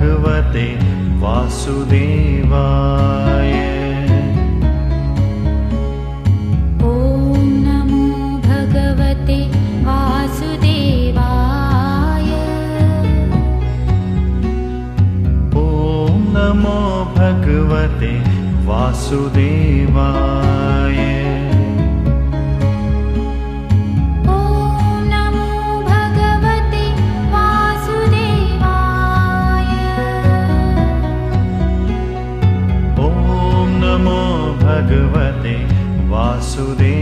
भगवते वासुदेवाय। ॐ नमो भगवते वासुदेवाय। ॐ नमो भगवते वासुदेवाय। भगवते वासुदेवाय।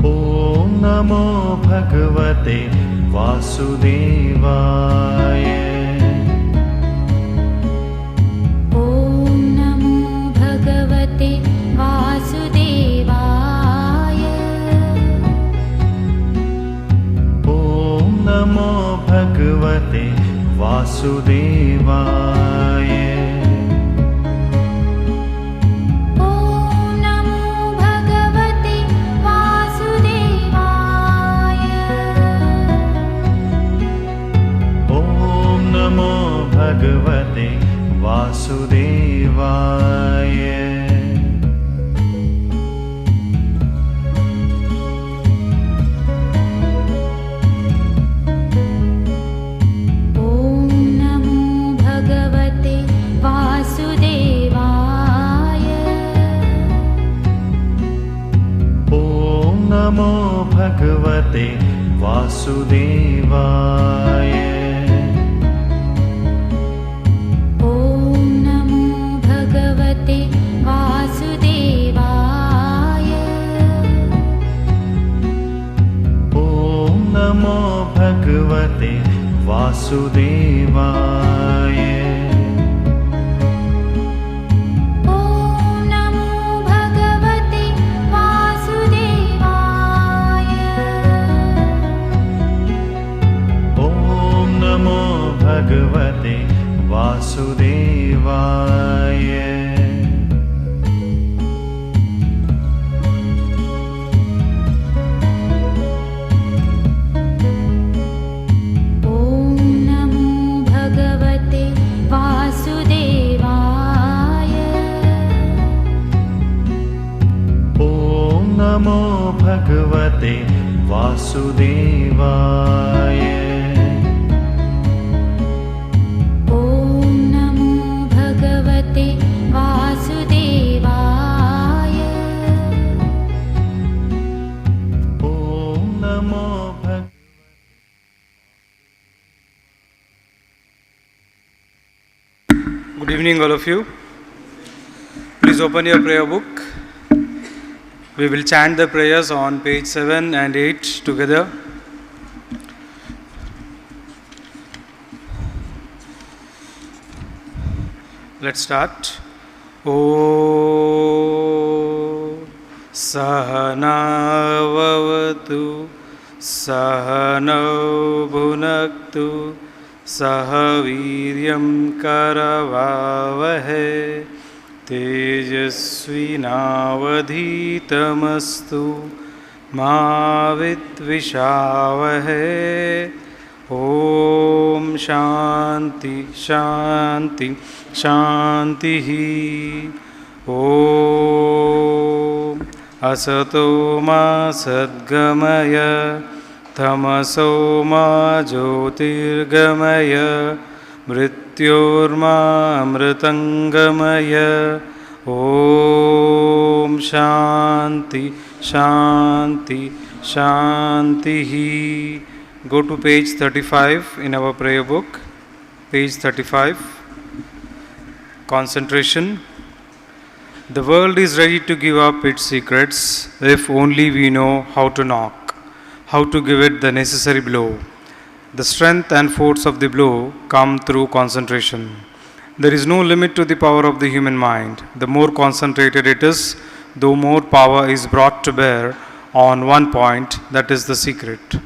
ॐ नमो भगवते वासुदेवाय। ॐ नमो भगवते वासुदेवाय। भगवते वासुदेवाय। ॐ नमो भगवते वासुदेवाय। ॐ नमो भगवते वासुदेवाय। नमो भगवते वासुदेवाय। ॐ नमो भगवते वासुदेवाय। ॐ नमो भगवते वासुदेवाय। भगवते वासुदेवाय। ॐ नमो भगवते वासुदेवाय। ॐ नमो भगवते वासुदेवाय। Good evening, all of you. Please open your prayer book. We will chant the prayers on page 7 and 8 together. Let's start. Om Sahana Vavatu Sahana Bhunaktu Sahaviryam Karavavahe Tejasvinavadhitamastu Ma Vidvishavahe. Om Shanti Shanti Shantihi. Om Asato Ma Sadgamaya Tamaso ma jyotirgamaya mrityorma amritangamaya. Om Shanti Shanti Shantihi. Go to page 35 in our prayer book. Page 35. Concentration. The world is ready to give up its secrets if only we know how to knock, how to give it the necessary blow. The strength and force of the blow come through concentration. There is no limit to the power of the human mind. The more concentrated it is, the more power is brought to bear on one point, that is the secret.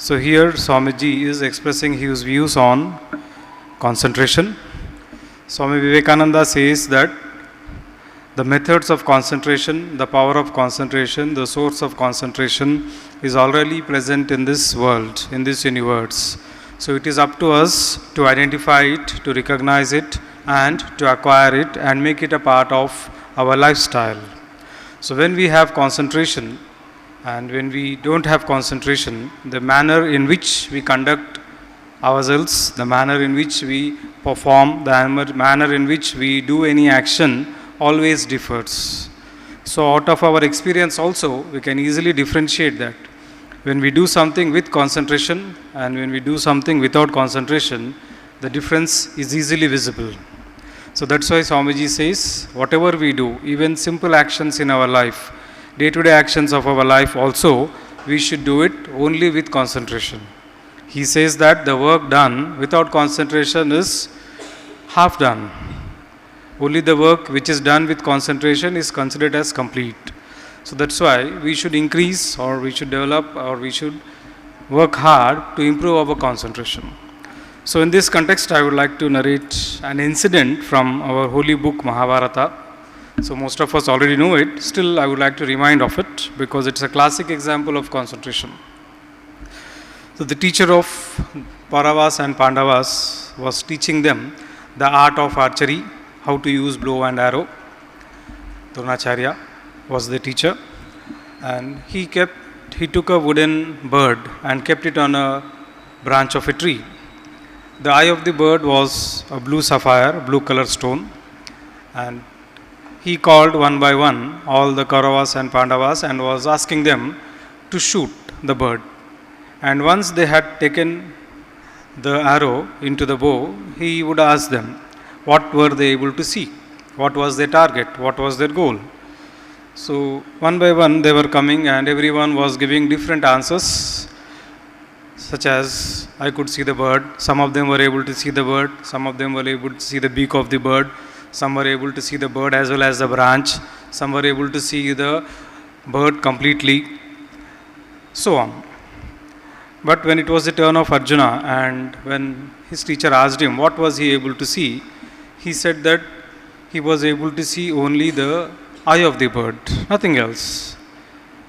So here Swamiji is expressing his views on concentration. Swami Vivekananda says that the methods of concentration, the power of concentration, the source of concentration is already present in this world, in this universe. So it is up to us to identify it, to recognize it, and to acquire it and make it a part of our lifestyle. So when we have concentration and when we don't have concentration, the manner in which we conduct ourselves, the manner in which we perform, the manner in which we do any action always differs. So out of our experience also, we can easily differentiate that. When we do something with concentration and when we do something without concentration, the difference is easily visible. So that's why Swamiji says, whatever we do, even simple actions in our life, day-to-day actions of our life also, we should do it only with concentration. He says that the work done without concentration is half done. Only the work which is done with concentration is considered as complete. So that's why we should increase or we should develop or we should work hard to improve our concentration. So in this context, I would like to narrate an incident from our holy book Mahabharata. So most of us already know it. Still, I would like to remind of it because it's a classic example of concentration. So the teacher of Pauravas and Pandavas was teaching them the art of archery, how to use bow and arrow. Dronacharya was the teacher, and he took a wooden bird and kept it on a branch of a tree. The eye of the bird was a blue sapphire, blue color stone, and he called one by one all the Kauravas and Pandavas and was asking them to shoot the bird. And once they had taken the arrow into the bow, he would ask them what were they able to see, what was their target, what was their goal. So one by one they were coming and everyone was giving different answers, such as I could see the bird, some of them were able to see the bird, some of them were able to see the beak of the bird, some were able to see the bird as well as the branch, some were able to see the bird completely, so on. But when it was the turn of Arjuna and when his teacher asked him what was he able to see, he said that he was able to see only the eye of the bird, nothing else.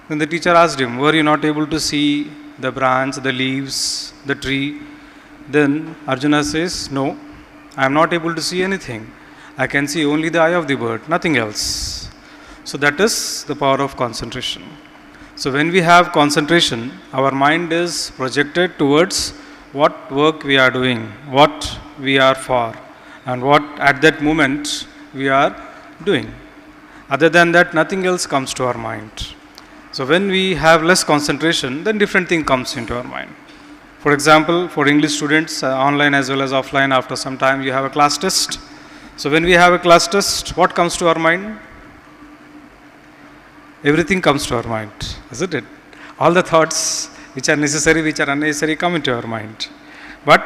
Then the teacher asked him, were you not able to see the branch, the leaves, the tree? Then Arjuna says, no, I am not able to see anything. I can see only the eye of the bird, nothing else. So that is the power of concentration. So when we have concentration, our mind is projected towards what work we are doing, what we are for, and what at that moment we are doing. Other than that, nothing else comes to our mind. So when we have less concentration, then different thing comes into our mind. For example, for English students, online as well as offline, after some time you have a class test. So when we have a class test, what comes to our mind? Everything comes to our mind, isn't it? All the thoughts which are necessary, which are unnecessary come into our mind. But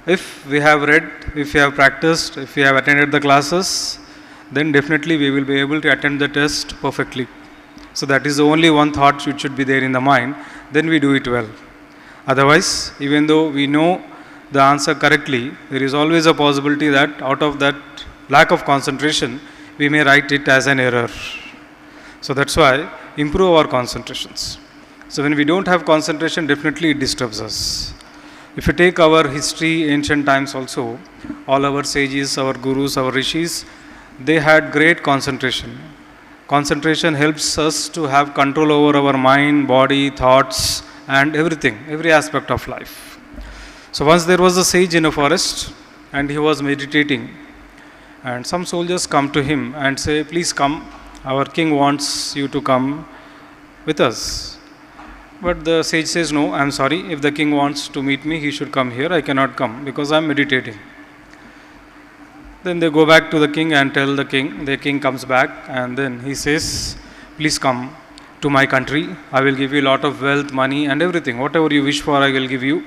if we have read, if we have practiced, if we have attended the classes, then definitely we will be able to attend the test perfectly. So that is the only one thought which should be there in the mind, then we do it well. Otherwise, even though we know the answer correctly, there is always a possibility that out of that lack of concentration, we may write it as an error. So that's why improve our concentrations. So when we don't have concentration, definitely it disturbs us. If you take our history, ancient times also, all our sages, our gurus, our rishis, they had great concentration. Concentration helps us to have control over our mind, body, thoughts, and everything, every aspect of life. So once there was a sage in a forest and he was meditating, and some soldiers come to him and say, please come, our king wants you to come with us. But the sage says, no, I am sorry, if the king wants to meet me, he should come here, I cannot come because I am meditating. Then they go back to the king and tell the king comes back and then he says, please come to my country, I will give you a lot of wealth, money and everything, whatever you wish for I will give you,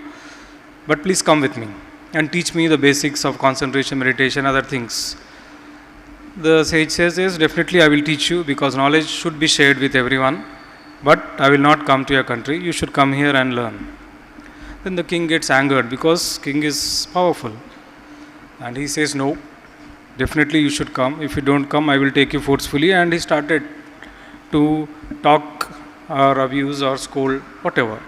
but please come with me and teach me the basics of concentration, meditation, other things. The sage says, yes, definitely I will teach you because knowledge should be shared with everyone, but I will not come to your country, you should come here and learn. Then the king gets angered because king is powerful. And he says, no, definitely you should come. If you don't come, I will take you forcefully. And he started to talk or abuse or scold, whatever.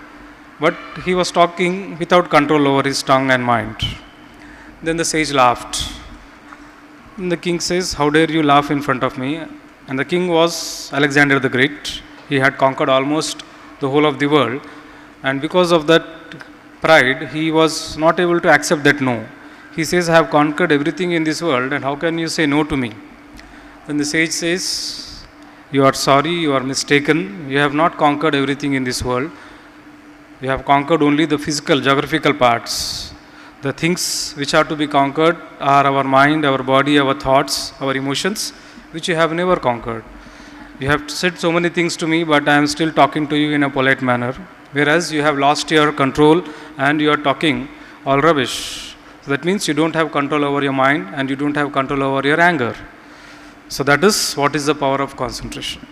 But he was talking without control over his tongue and mind. Then the sage laughed. And the king says, how dare you laugh in front of me? And the king was Alexander the Great. He had conquered almost the whole of the world. And because of that pride, he was not able to accept that no. He says, I have conquered everything in this world, and how can you say no to me? Then the sage says, you are sorry, you are mistaken. You have not conquered everything in this world. You have conquered only the physical, geographical parts. The things which are to be conquered are our mind, our body, our thoughts, our emotions, which you have never conquered. You have said so many things to me, but I am still talking to you in a polite manner. Whereas you have lost your control and you are talking all rubbish. So that means you don't have control over your mind and you don't have control over your anger. So that is what is the power of concentration.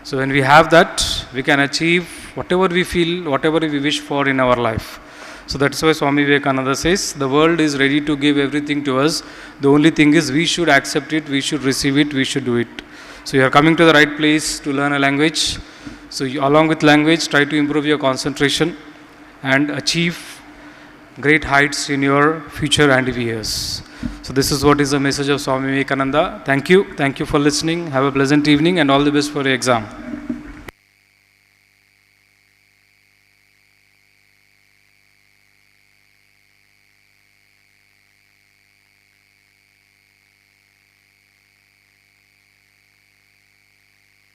So when we have that, we can achieve whatever we feel, whatever we wish for in our life. So that's why Swami Vivekananda says, the world is ready to give everything to us. The only thing is we should accept it, we should receive it, we should do it. So you are coming to the right place to learn a language. So you, along with language, try to improve your concentration and achieve great heights in your future and years. So this is what is the message of Swami Vivekananda. Thank you. Thank you for listening. Have a pleasant evening and all the best for your exam.